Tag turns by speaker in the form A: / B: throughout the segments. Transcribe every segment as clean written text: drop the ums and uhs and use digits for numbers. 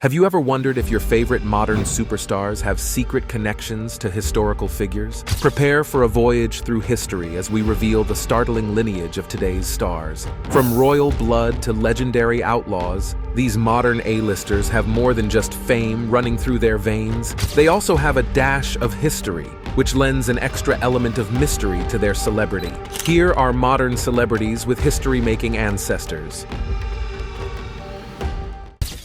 A: Have you ever wondered if your favorite modern superstars have secret connections to historical figures? Prepare for a voyage through history as we reveal the startling lineage of today's stars. From royal blood to legendary outlaws, these modern A-listers have more than just fame running through their veins. They also have a dash of history, which lends an extra element of mystery to their celebrity. Here are modern celebrities with history-making ancestors.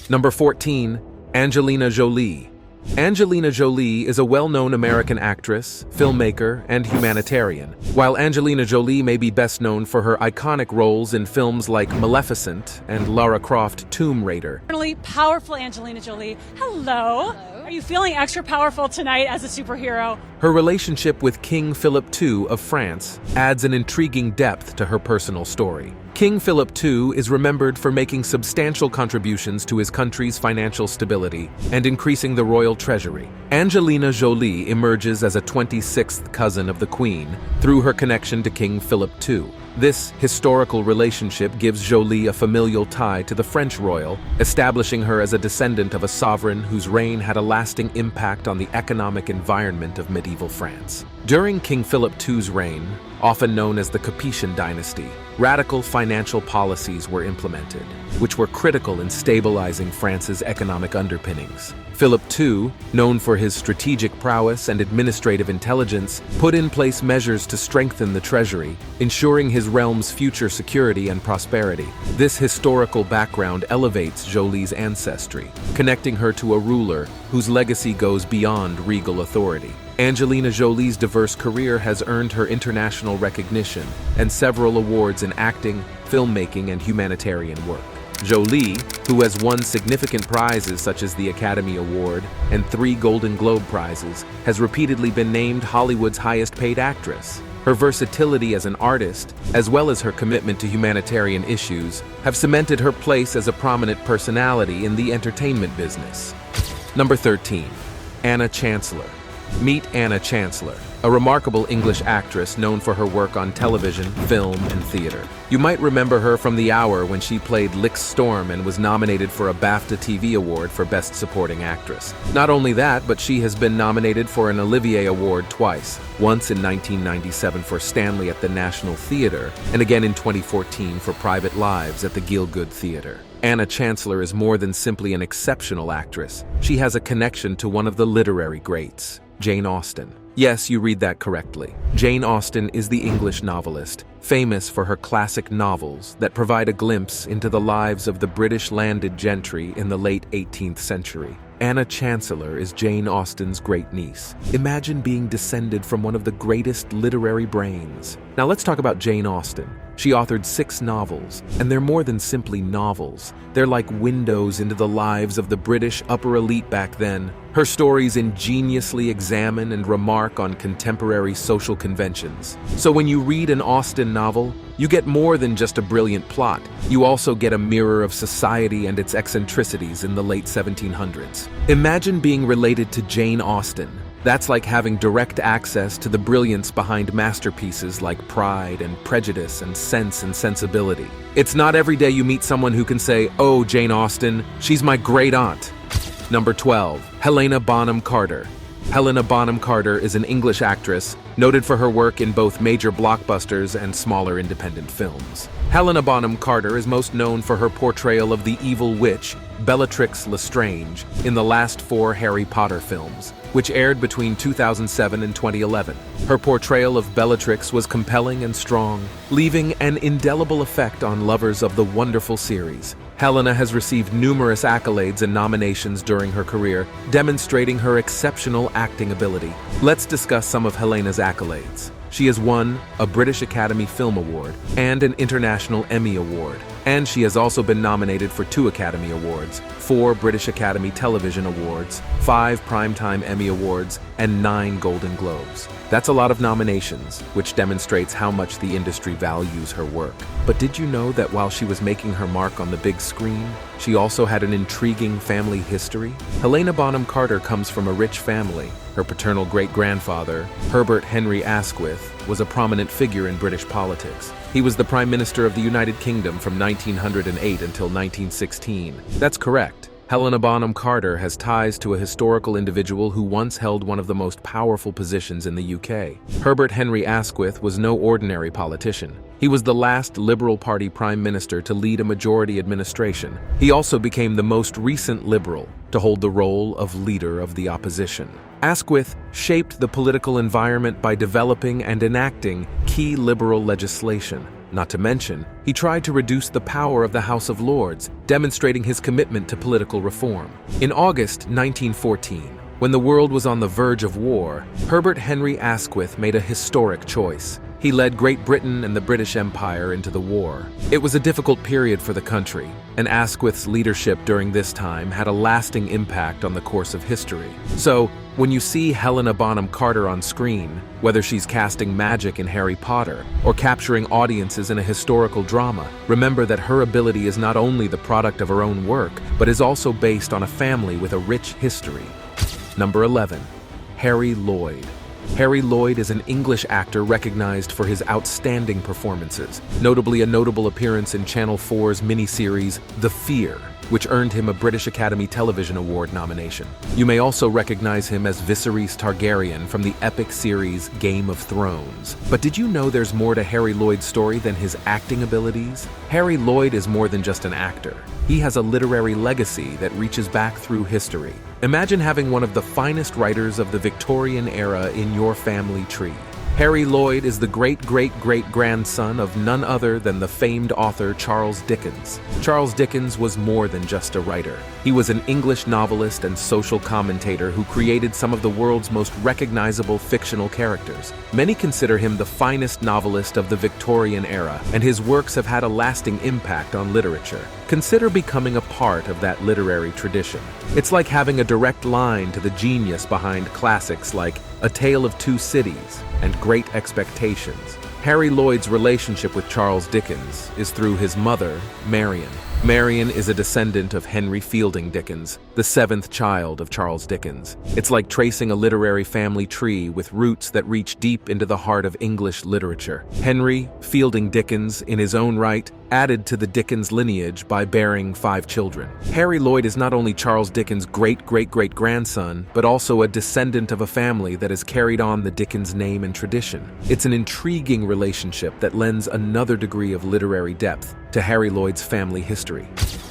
A: Number 14, Angelina Jolie. Angelina Jolie is a well-known American actress, filmmaker, and humanitarian. While Angelina Jolie may be best known for her iconic roles in films like Maleficent and Lara Croft Tomb Raider.
B: Powerful Angelina Jolie. Hello. Are you feeling extra powerful tonight as a superhero?
A: Her relationship with King Philip II of France adds an intriguing depth to her personal story. King Philip II is remembered for making substantial contributions to his country's financial stability and increasing the royal treasury. Angelina Jolie emerges as a 26th cousin of the Queen through her connection to King Philip II. This historical relationship gives Jolie a familial tie to the French royal, establishing her as a descendant of a sovereign whose reign had a lasting impact on the economic environment of medieval France. During King Philip II's reign, often known as the Capetian dynasty, radical financial policies were implemented, which were critical in stabilizing France's economic underpinnings. Philip II, known for his strategic prowess and administrative intelligence, put in place measures to strengthen the treasury, ensuring his realm's future security and prosperity. This historical background elevates Jolie's ancestry, connecting her to a ruler whose legacy goes beyond regal authority. Angelina Jolie's diverse career has earned her international recognition and several awards in acting, filmmaking, and humanitarian work. Jolie, who has won significant prizes such as the Academy Award and 3 Golden Globe Prizes, has repeatedly been named Hollywood's highest-paid actress. Her versatility as an artist, as well as her commitment to humanitarian issues, have cemented her place as a prominent personality in the entertainment business. Number 13, Anna Chancellor. Meet Anna Chancellor, a remarkable English actress known for her work on television, film, and theater. You might remember her from The Hour when she played Lix Storm and was nominated for a BAFTA TV Award for Best Supporting Actress. Not only that, but she has been nominated for an Olivier Award twice, once in 1997 for Stanley at the National Theatre, and again in 2014 for Private Lives at the Gielgud Theatre. Anna Chancellor is more than simply an exceptional actress. She has a connection to one of the literary greats, Jane Austen. Yes, you read that correctly. Jane Austen is the English novelist, famous for her classic novels that provide a glimpse into the lives of the British landed gentry in the late 18th century. Anna Chancellor is Jane Austen's great-niece. Imagine being descended from one of the greatest literary brains. Now let's talk about Jane Austen. She authored 6 novels, and they're more than simply novels. They're like windows into the lives of the British upper elite back then. Her stories ingeniously examine and remark on contemporary social conventions. So when you read an Austen novel, you get more than just a brilliant plot. You also get a mirror of society and its eccentricities in the late 1700s. Imagine being related to Jane Austen. That's like having direct access to the brilliance behind masterpieces like Pride and Prejudice and Sense and Sensibility. It's not every day you meet someone who can say, "Oh, Jane Austen, she's my great aunt." Number 12, Helena Bonham Carter. Helena Bonham Carter is an English actress noted for her work in both major blockbusters and smaller independent films. Helena Bonham Carter is most known for her portrayal of the evil witch, Bellatrix Lestrange, in the last 4 Harry Potter films, which aired between 2007 and 2011. Her portrayal of Bellatrix was compelling and strong, leaving an indelible effect on lovers of the wonderful series. Helena has received numerous accolades and nominations during her career, demonstrating her exceptional acting ability. Let's discuss some of Helena's accolades. She has won a British Academy Film Award and an International Emmy Award, and she has also been nominated for 2 Academy Awards, 4 British Academy Television Awards, 5 Primetime Emmy Awards, and 9 Golden Globes. That's a lot of nominations, which demonstrates how much the industry values her work. But did you know that while she was making her mark on the big screen, she also had an intriguing family history? Helena Bonham Carter comes from a rich family. Her paternal great-grandfather, Herbert Henry Asquith, was a prominent figure in British politics. He was the Prime Minister of the United Kingdom from 1908 until 1916. That's correct. Helena Bonham Carter has ties to a historical individual who once held one of the most powerful positions in the UK. Herbert Henry Asquith was no ordinary politician. He was the last Liberal Party Prime Minister to lead a majority administration. He also became the most recent Liberal to hold the role of Leader of the Opposition. Asquith shaped the political environment by developing and enacting key Liberal legislation. Not to mention, he tried to reduce the power of the House of Lords, demonstrating his commitment to political reform. In August 1914, when the world was on the verge of war, Herbert Henry Asquith made a historic choice. He led Great Britain and the British Empire into the war. It was a difficult period for the country, and Asquith's leadership during this time had a lasting impact on the course of history. So, when you see Helena Bonham Carter on screen, whether she's casting magic in Harry Potter or capturing audiences in a historical drama, remember that her ability is not only the product of her own work, but is also based on a family with a rich history. Number 11. Harry Lloyd. Harry Lloyd is an English actor recognized for his outstanding performances, notably a notable appearance in Channel 4's miniseries The Fear, which earned him a British Academy Television Award nomination. You may also recognize him as Viserys Targaryen from the epic series Game of Thrones. But did you know there's more to Harry Lloyd's story than his acting abilities? Harry Lloyd is more than just an actor. He has a literary legacy that reaches back through history. Imagine having one of the finest writers of the Victorian era in your family tree. Harry Lloyd is the great-great-great-grandson of none other than the famed author Charles Dickens. Charles Dickens was more than just a writer. He was an English novelist and social commentator who created some of the world's most recognizable fictional characters. Many consider him the finest novelist of the Victorian era, and his works have had a lasting impact on literature. Consider becoming a part of that literary tradition. It's like having a direct line to the genius behind classics like A Tale of Two Cities and Great Expectations. Harry Lloyd's relationship with Charles Dickens is through his mother, Marion. Marion is a descendant of Henry Fielding Dickens, the seventh child of Charles Dickens. It's like tracing a literary family tree with roots that reach deep into the heart of English literature. Henry Fielding Dickens, in his own right, added to the Dickens lineage by bearing 5 children. Harry Lloyd is not only Charles Dickens' great-great-great-grandson, but also a descendant of a family that has carried on the Dickens name and tradition. It's an intriguing relationship that lends another degree of literary depth to Harry Lloyd's family history.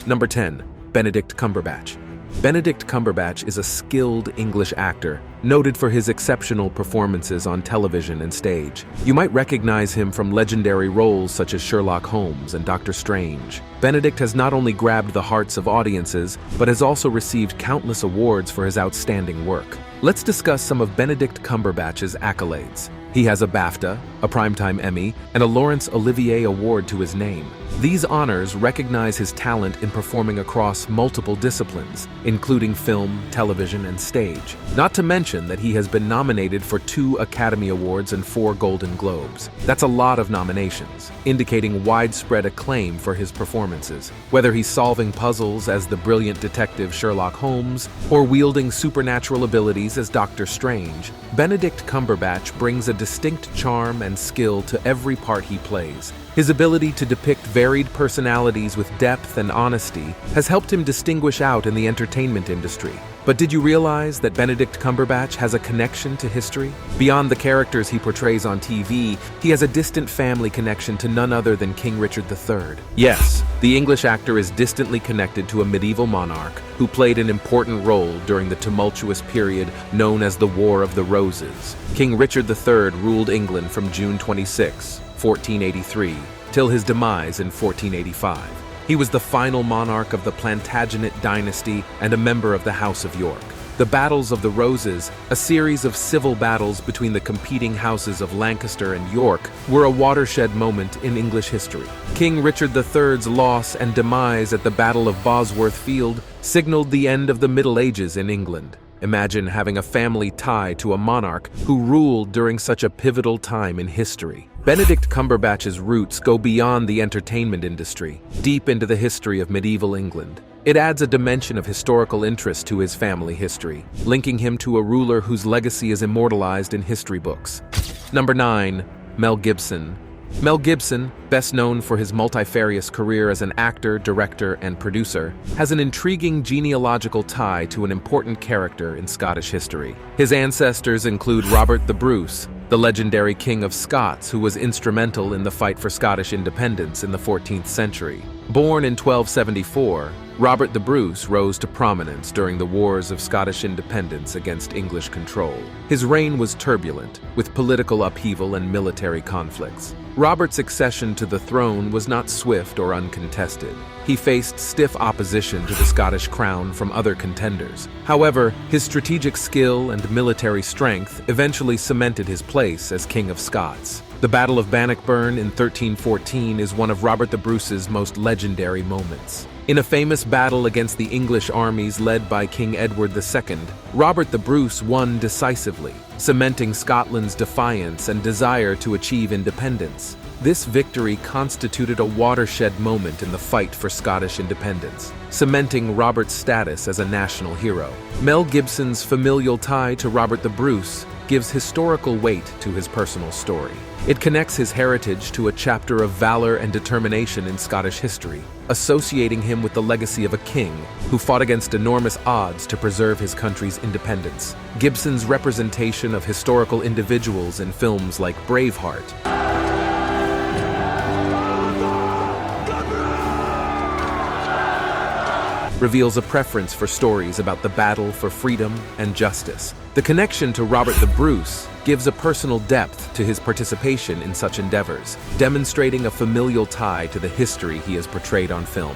A: Number 10. Benedict Cumberbatch. Benedict Cumberbatch is a skilled English actor, noted for his exceptional performances on television and stage. You might recognize him from legendary roles such as Sherlock Holmes and Doctor Strange. Benedict has not only grabbed the hearts of audiences, but has also received countless awards for his outstanding work. Let's discuss some of Benedict Cumberbatch's accolades. He has a BAFTA, a Primetime Emmy, and a Laurence Olivier Award to his name. These honors recognize his talent in performing across multiple disciplines, including film, television, and stage. Not to mention that he has been nominated for 2 Academy Awards and 4 Golden Globes. That's a lot of nominations, indicating widespread acclaim for his performances. Whether he's solving puzzles as the brilliant detective Sherlock Holmes, or wielding supernatural abilities as Doctor Strange, Benedict Cumberbatch brings a distinct charm and skill to every part he plays. His ability to depict varied personalities with depth and honesty has helped him distinguish out in the entertainment industry. But did you realize that Benedict Cumberbatch has a connection to history? Beyond the characters he portrays on TV, he has a distant family connection to none other than King Richard III. Yes, the English actor is distantly connected to a medieval monarch who played an important role during the tumultuous period known as the War of the Roses. King Richard III ruled England from June 26, 1483, till his demise in 1485. He was the final monarch of the Plantagenet dynasty and a member of the House of York. The Battles of the Roses, a series of civil battles between the competing houses of Lancaster and York, were a watershed moment in English history. King Richard III's loss and demise at the Battle of Bosworth Field signaled the end of the Middle Ages in England. Imagine having a family tie to a monarch who ruled during such a pivotal time in history. Benedict Cumberbatch's roots go beyond the entertainment industry, deep into the history of medieval England. It adds a dimension of historical interest to his family history, linking him to a ruler whose legacy is immortalized in history books. Number 9. Mel Gibson. Mel Gibson, best known for his multifarious career as an actor, director, and producer, has an intriguing genealogical tie to an important character in Scottish history. His ancestors include Robert the Bruce, the legendary King of Scots who was instrumental in the fight for Scottish independence in the 14th century. Born in 1274, Robert the Bruce rose to prominence during the Wars of Scottish Independence against English control. His reign was turbulent, with political upheaval and military conflicts. Robert's accession to the throne was not swift or uncontested. He faced stiff opposition to the Scottish crown from other contenders. However, his strategic skill and military strength eventually cemented his place as King of Scots. The Battle of Bannockburn in 1314 is one of Robert the Bruce's most legendary moments. In a famous battle against the English armies led by King Edward II, Robert the Bruce won decisively, cementing Scotland's defiance and desire to achieve independence. This victory constituted a watershed moment in the fight for Scottish independence, cementing Robert's status as a national hero. Mel Gibson's familial tie to Robert the Bruce gives historical weight to his personal story. It connects his heritage to a chapter of valor and determination in Scottish history, associating him with the legacy of a king who fought against enormous odds to preserve his country's independence. Gibson's representation of historical individuals in films like Braveheart reveals a preference for stories about the battle for freedom and justice. The connection to Robert the Bruce gives a personal depth to his participation in such endeavors, demonstrating a familial tie to the history he has portrayed on film.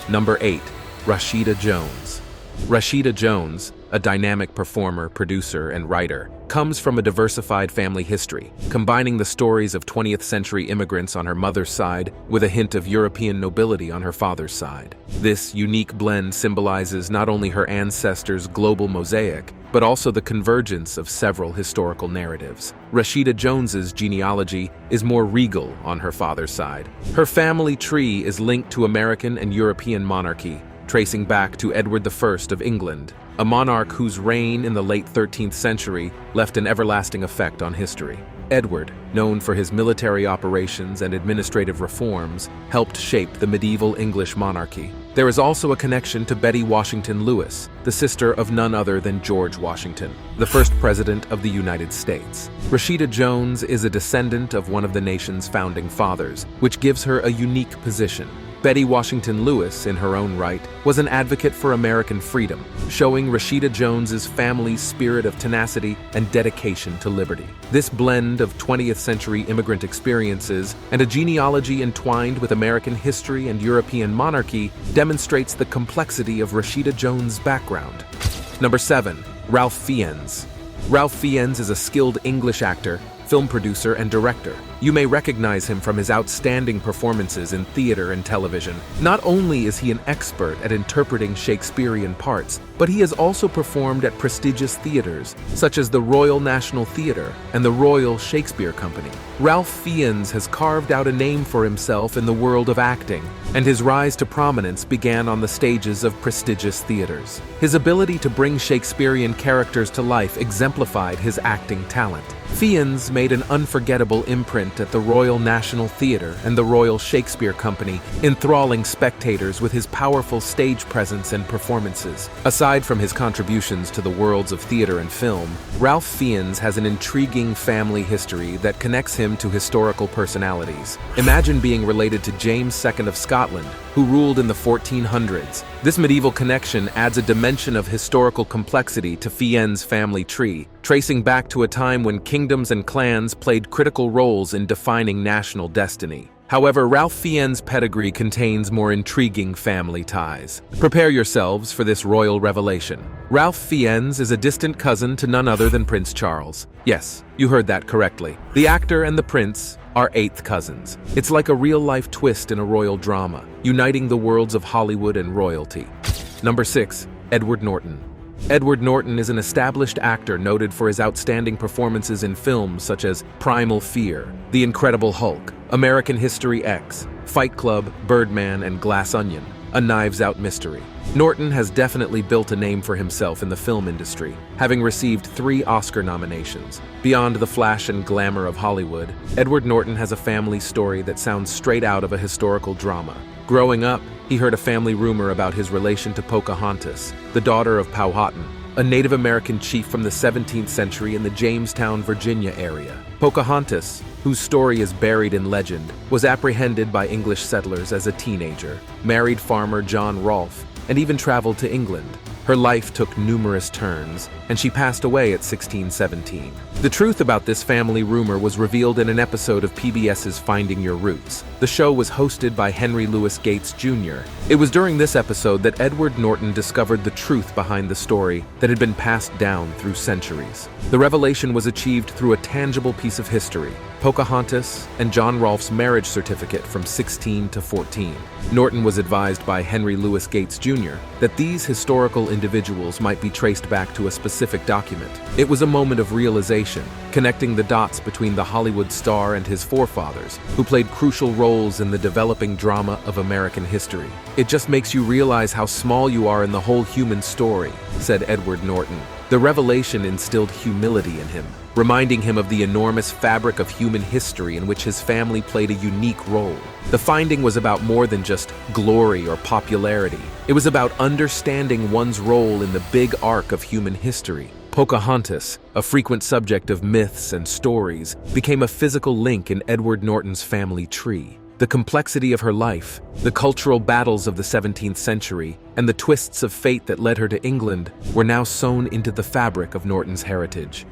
A: Number 8. Rashida Jones. Rashida Jones, a dynamic performer, producer, and writer, comes from a diversified family history, combining the stories of 20th century immigrants on her mother's side with a hint of European nobility on her father's side. This unique blend symbolizes not only her ancestors' global mosaic, but also the convergence of several historical narratives. Rashida Jones's genealogy is more regal on her father's side. Her family tree is linked to American and European monarchy, tracing back to Edward I of England, a monarch whose reign in the late 13th century left an everlasting effect on history. Edward, known for his military operations and administrative reforms, helped shape the medieval English monarchy. There is also a connection to Betty Washington Lewis, the sister of none other than George Washington, the first president of the United States. Rashida Jones is a descendant of one of the nation's founding fathers, which gives her a unique position. Betty Washington Lewis, in her own right, was an advocate for American freedom, showing Rashida Jones's family's spirit of tenacity and dedication to liberty. This blend of 20th century immigrant experiences and a genealogy entwined with American history and European monarchy demonstrates the complexity of Rashida Jones' background. Number 7. Ralph Fiennes. Ralph Fiennes is a skilled English actor, film producer, and director. You may recognize him from his outstanding performances in theater and television. Not only is he an expert at interpreting Shakespearean parts, but he has also performed at prestigious theaters, such as the Royal National Theatre and the Royal Shakespeare Company. Ralph Fiennes has carved out a name for himself in the world of acting, and his rise to prominence began on the stages of prestigious theaters. His ability to bring Shakespearean characters to life exemplified his acting talent. Fiennes made an unforgettable imprint at the Royal National Theatre and the Royal Shakespeare Company, enthralling spectators with his powerful stage presence and performances. Aside from his contributions to the worlds of theater and film, Ralph Fiennes has an intriguing family history that connects him to historical personalities. Imagine being related to James II of Scotland, who ruled in the 1400s. This medieval connection adds a dimension of historical complexity to Fiennes' family tree, tracing back to a time when kingdoms and clans played critical roles in defining national destiny. However, Ralph Fiennes' pedigree contains more intriguing family ties. Prepare yourselves for this royal revelation. Ralph Fiennes is a distant cousin to none other than Prince Charles. Yes, you heard that correctly. The actor and the prince are eighth cousins. It's like a real-life twist in a royal drama, uniting the worlds of Hollywood and royalty. Number 6. Edward Norton. Edward Norton is an established actor noted for his outstanding performances in films such as Primal Fear, The Incredible Hulk, American History X, Fight Club, Birdman, and Glass Onion. a knives-out mystery. Norton has definitely built a name for himself in the film industry, having received 3 Oscar nominations. Beyond the flash and glamour of Hollywood, Edward Norton has a family story that sounds straight out of a historical drama. Growing up, he heard a family rumor about his relation to Pocahontas, the daughter of Powhatan, a Native American chief from the 17th century in the Jamestown, Virginia area. Pocahontas, whose story is buried in legend, was apprehended by English settlers as a teenager, married farmer John Rolfe, and even traveled to England. Her life took numerous turns, and she passed away at 1617. The truth about this family rumor was revealed in an episode of PBS's Finding Your Roots. The show was hosted by Henry Louis Gates Jr. It was during this episode that Edward Norton discovered the truth behind the story that had been passed down through centuries. The revelation was achieved through a tangible piece of history: Pocahontas and John Rolfe's marriage certificate from 16 to 14. Norton was advised by Henry Louis Gates Jr. that these historical individuals might be traced back to a specific document. It was a moment of realization, connecting the dots between the Hollywood star and his forefathers, who played crucial roles in the developing drama of American history. "It just makes you realize how small you are in the whole human story," said Edward Norton. The revelation instilled humility in him, reminding him of the enormous fabric of human history in which his family played a unique role. The finding was about more than just glory or popularity. It was about understanding one's role in the big arc of human history. Pocahontas, a frequent subject of myths and stories, became a physical link in Edward Norton's family tree. The complexity of her life, the cultural battles of the 17th century, and the twists of fate that led her to England were now sewn into the fabric of Norton's heritage.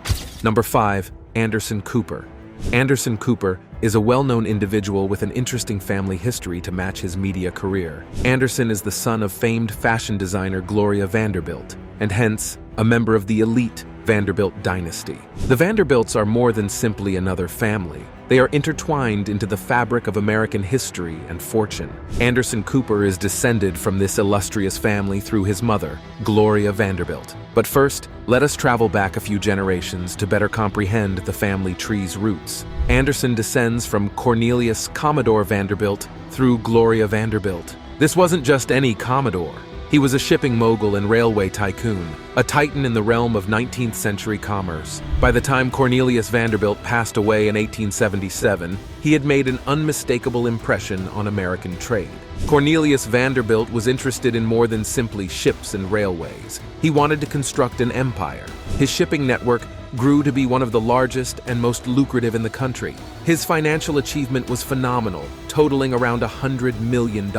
A: Number 5. Anderson Cooper. Anderson Cooper is a well-known individual with an interesting family history to match his media career. Anderson is the son of famed fashion designer Gloria Vanderbilt, and hence a member of the elite Vanderbilt dynasty. The Vanderbilts are more than simply another family. They are intertwined into the fabric of American history and fortune. Anderson Cooper is descended from this illustrious family through his mother, Gloria Vanderbilt. But first, let us travel back a few generations to better comprehend the family tree's roots. Anderson descends from Cornelius Commodore Vanderbilt through Gloria Vanderbilt. This wasn't just any Commodore. He was a shipping mogul and railway tycoon, a titan in the realm of 19th century commerce. By the time Cornelius Vanderbilt passed away in 1877, he had made an unmistakable impression on American trade. Cornelius Vanderbilt was interested in more than simply ships and railways. He wanted to construct an empire. His shipping network grew to be one of the largest and most lucrative in the country. His financial achievement was phenomenal, totaling around $100 million.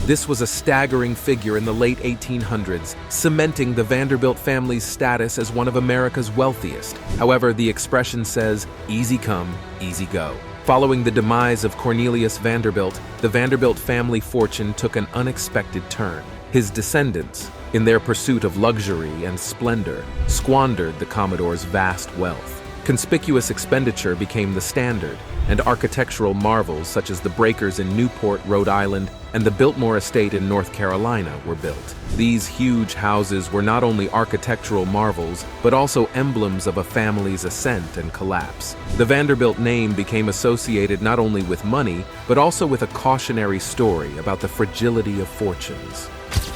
A: This was a staggering figure in the late 1800s, cementing the Vanderbilt family's status as one of America's wealthiest. However, the expression says, "Easy come, easy go." Following the demise of Cornelius Vanderbilt, the Vanderbilt family fortune took an unexpected turn. His descendants, in their pursuit of luxury and splendor, squandered the Commodore's vast wealth. Conspicuous expenditure became the standard, and architectural marvels such as the breakers in Newport, Rhode Island, and the Biltmore Estate in North Carolina were built. These huge houses were not only architectural marvels, but also emblems of a family's ascent and collapse. The Vanderbilt name became associated not only with money, but also with a cautionary story about the fragility of fortunes.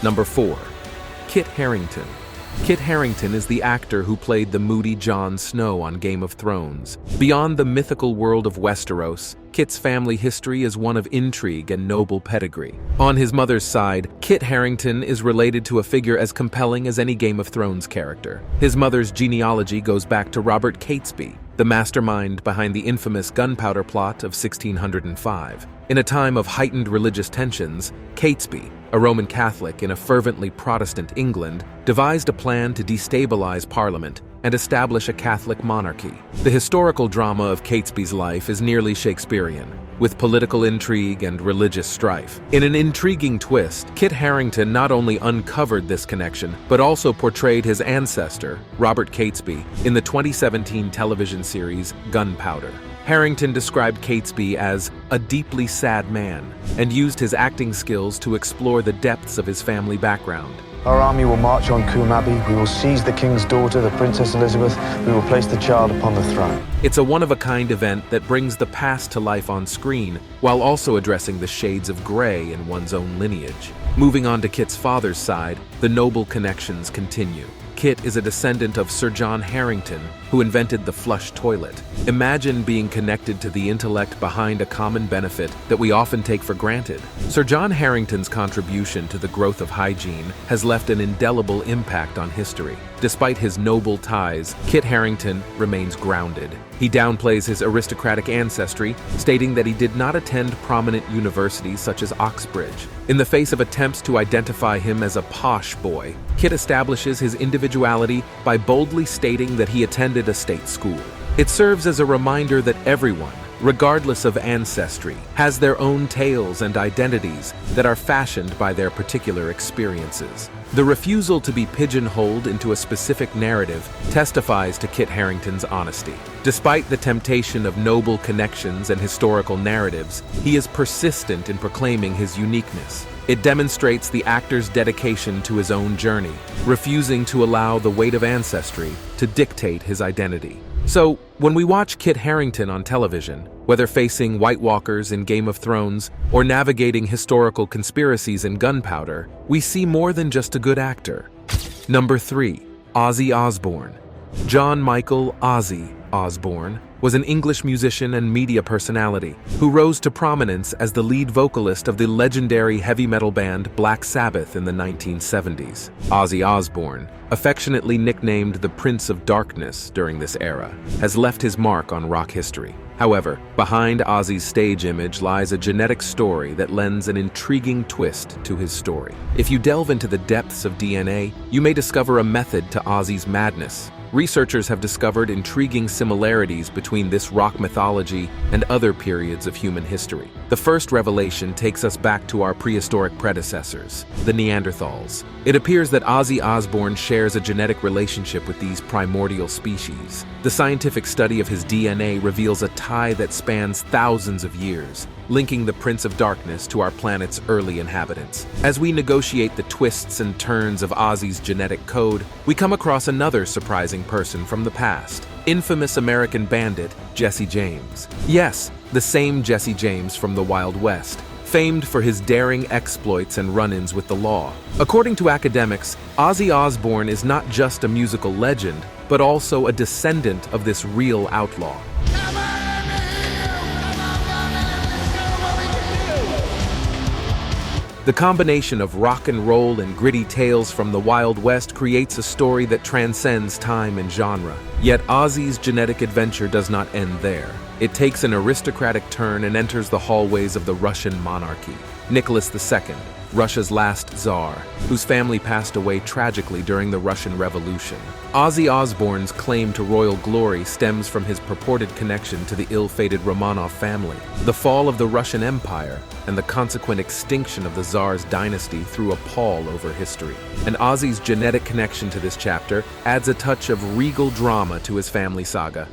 A: Number 4. Kit Harington. Kit Harington is the actor who played the moody Jon Snow on Game of Thrones. Beyond the mythical world of Westeros, Kit's family history is one of intrigue and noble pedigree. On his mother's side, Kit Harington is related to a figure as compelling as any Game of Thrones character. His mother's genealogy goes back to Robert Catesby, the mastermind behind the infamous gunpowder plot of 1605. In a time of heightened religious tensions, Catesby, a Roman Catholic in a fervently Protestant England, devised a plan to destabilize Parliament and establish a Catholic monarchy. The historical drama of Catesby's life is nearly Shakespearean, with political intrigue and religious strife. In an intriguing twist, Kit Harington not only uncovered this connection, but also portrayed his ancestor, Robert Catesby, in the 2017 television series Gunpowder. Harington described Catesby as a deeply sad man and used his acting skills to explore the depths of his family background.
C: Our army will march on Coombe Abbey. We will seize the king's daughter, the Princess Elizabeth. We will place the child upon the throne.
A: It's a one-of-a-kind event that brings the past to life on screen, while also addressing the shades of gray in one's own lineage. Moving on to Kit's father's side, the noble connections continue. Kit is a descendant of Sir John Harrington, who invented the flush toilet. Imagine being connected to the intellect behind a common benefit that we often take for granted. Sir John Harrington's contribution to the growth of hygiene has left an indelible impact on history. Despite his noble ties, Kit Harington remains grounded. He downplays his aristocratic ancestry, stating that he did not attend prominent universities such as Oxbridge. In the face of attempts to identify him as a posh boy, Kit establishes his individuality by boldly stating that he attended a state school. It serves as a reminder that everyone, regardless of ancestry, has their own tales and identities that are fashioned by their particular experiences. The refusal to be pigeonholed into a specific narrative testifies to Kit Harington's honesty. Despite the temptation of noble connections and historical narratives, he is persistent in proclaiming his uniqueness. It demonstrates the actor's dedication to his own journey, refusing to allow the weight of ancestry to dictate his identity. So, when we watch Kit Harington on television, whether facing White Walkers in Game of Thrones or navigating historical conspiracies in Gunpowder, we see more than just a good actor. Number 3. Aussie Osborne. John Michael Aussie Osborne was an English musician and media personality who rose to prominence as the lead vocalist of the legendary heavy metal band Black Sabbath in the 1970s. Ozzy Osbourne, affectionately nicknamed the Prince of Darkness during this era, has left his mark on rock history. However, behind Ozzy's stage image lies a genetic story that lends an intriguing twist to his story. If you delve into the depths of DNA, you may discover a method to Ozzy's madness. Researchers have discovered intriguing similarities between this rock mythology and other periods of human history. The first revelation takes us back to our prehistoric predecessors, the Neanderthals. It appears that Ozzy Osbourne shares a genetic relationship with these primordial species. The scientific study of his DNA reveals a tie that spans thousands of years, linking the Prince of Darkness to our planet's early inhabitants. As we negotiate the twists and turns of Ozzy's genetic code, we come across another surprising person from the past, infamous American bandit Jesse James. Yes, the same Jesse James from the Wild West, famed for his daring exploits and run-ins with the law. According to academics, Ozzy Osbourne is not just a musical legend, but also a descendant of this real outlaw. The combination of rock and roll and gritty tales from the Wild West creates a story that transcends time and genre. Yet Ozzy's genetic adventure does not end there. It takes an aristocratic turn and enters the hallways of the Russian monarchy. Nicholas II, Russia's last Tsar, whose family passed away tragically during the Russian Revolution. Ozzy Osbourne's claim to royal glory stems from his purported connection to the ill-fated Romanov family. The fall of the Russian Empire and the consequent extinction of the Tsar's dynasty threw a pall over history. And Ozzy's genetic connection to this chapter adds a touch of regal drama to his family saga.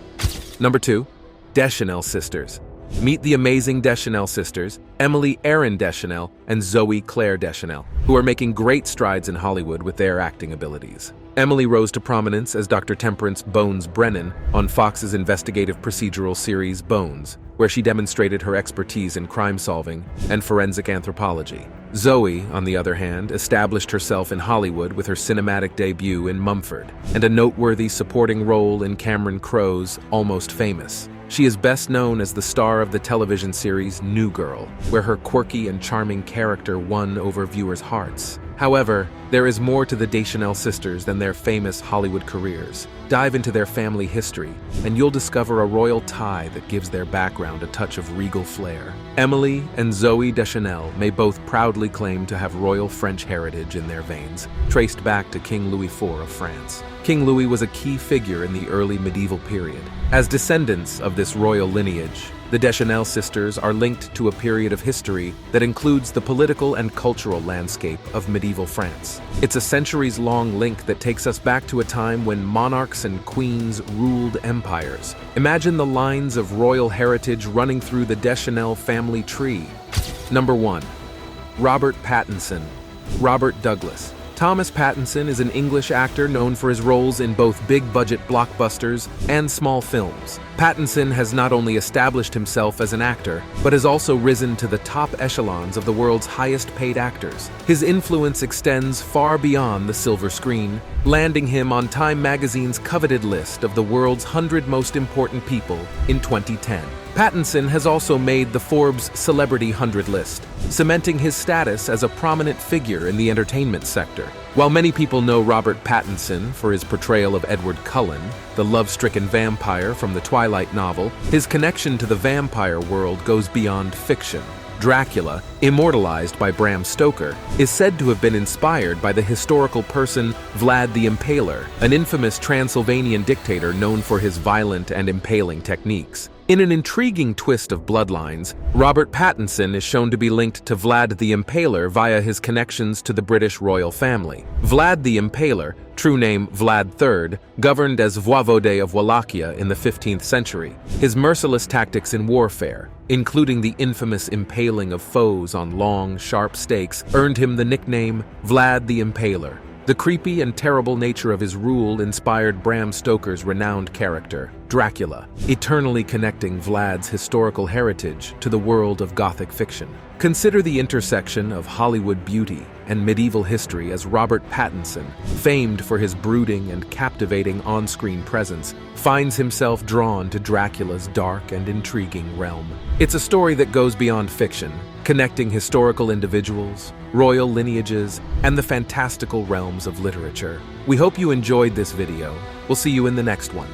A: Number 2. Desel Sisters. Meet the amazing Desel sisters, Emily Erin Deschanel and Zoe Claire Deschanel, who are making great strides in Hollywood with their acting abilities. Emily rose to prominence as Dr. Temperance Bones Brennan on Fox's investigative procedural series Bones, where she demonstrated her expertise in crime-solving and forensic anthropology. Zoe, on the other hand, established herself in Hollywood with her cinematic debut in Mumford, and a noteworthy supporting role in Cameron Crowe's Almost Famous. She is best known as the star of the television series New Girl, where her quirky and charming character won over viewers' hearts. However, there is more to the Deschanel sisters than their famous Hollywood careers. Dive into their family history, and you'll discover a royal tie that gives their background a touch of regal flair. Emily and Zoe Deschanel may both proudly claim to have royal French heritage in their veins, traced back to King Louis IV of France. King Louis was a key figure in the early medieval period. As descendants of this royal lineage, the Deschanel sisters are linked to a period of history that includes the political and cultural landscape of medieval France. It's a centuries-long link that takes us back to a time when monarchs and queens ruled empires. Imagine the lines of royal heritage running through the Deschanel family tree. Number 1. Robert Pattinson. Robert Douglas, Thomas Pattinson is an English actor known for his roles in both big-budget blockbusters and small films. Pattinson has not only established himself as an actor, but has also risen to the top echelons of the world's highest-paid actors. His influence extends far beyond the silver screen, landing him on Time magazine's coveted list of the world's 100 most important people in 2010. Pattinson has also made the Forbes Celebrity 100 list, cementing his status as a prominent figure in the entertainment sector. While many people know Robert Pattinson for his portrayal of Edward Cullen, the love-stricken vampire from the Twilight novel, his connection to the vampire world goes beyond fiction. Dracula, immortalized by Bram Stoker, is said to have been inspired by the historical person Vlad the Impaler, an infamous Transylvanian dictator known for his violent and impaling techniques. In an intriguing twist of bloodlines, Robert Pattinson is shown to be linked to Vlad the Impaler via his connections to the British royal family. Vlad the Impaler, true name Vlad III, governed as voivode of Wallachia in the 15th century. His merciless tactics in warfare, including the infamous impaling of foes on long, sharp stakes, earned him the nickname Vlad the Impaler. The creepy and terrible nature of his rule inspired Bram Stoker's renowned character, Dracula, eternally connecting Vlad's historical heritage to the world of Gothic fiction. Consider the intersection of Hollywood beauty and medieval history as Robert Pattinson, famed for his brooding and captivating on-screen presence, finds himself drawn to Dracula's dark and intriguing realm. It's a story that goes beyond fiction, connecting historical individuals, royal lineages, and the fantastical realms of literature. We hope you enjoyed this video. We'll see you in the next one.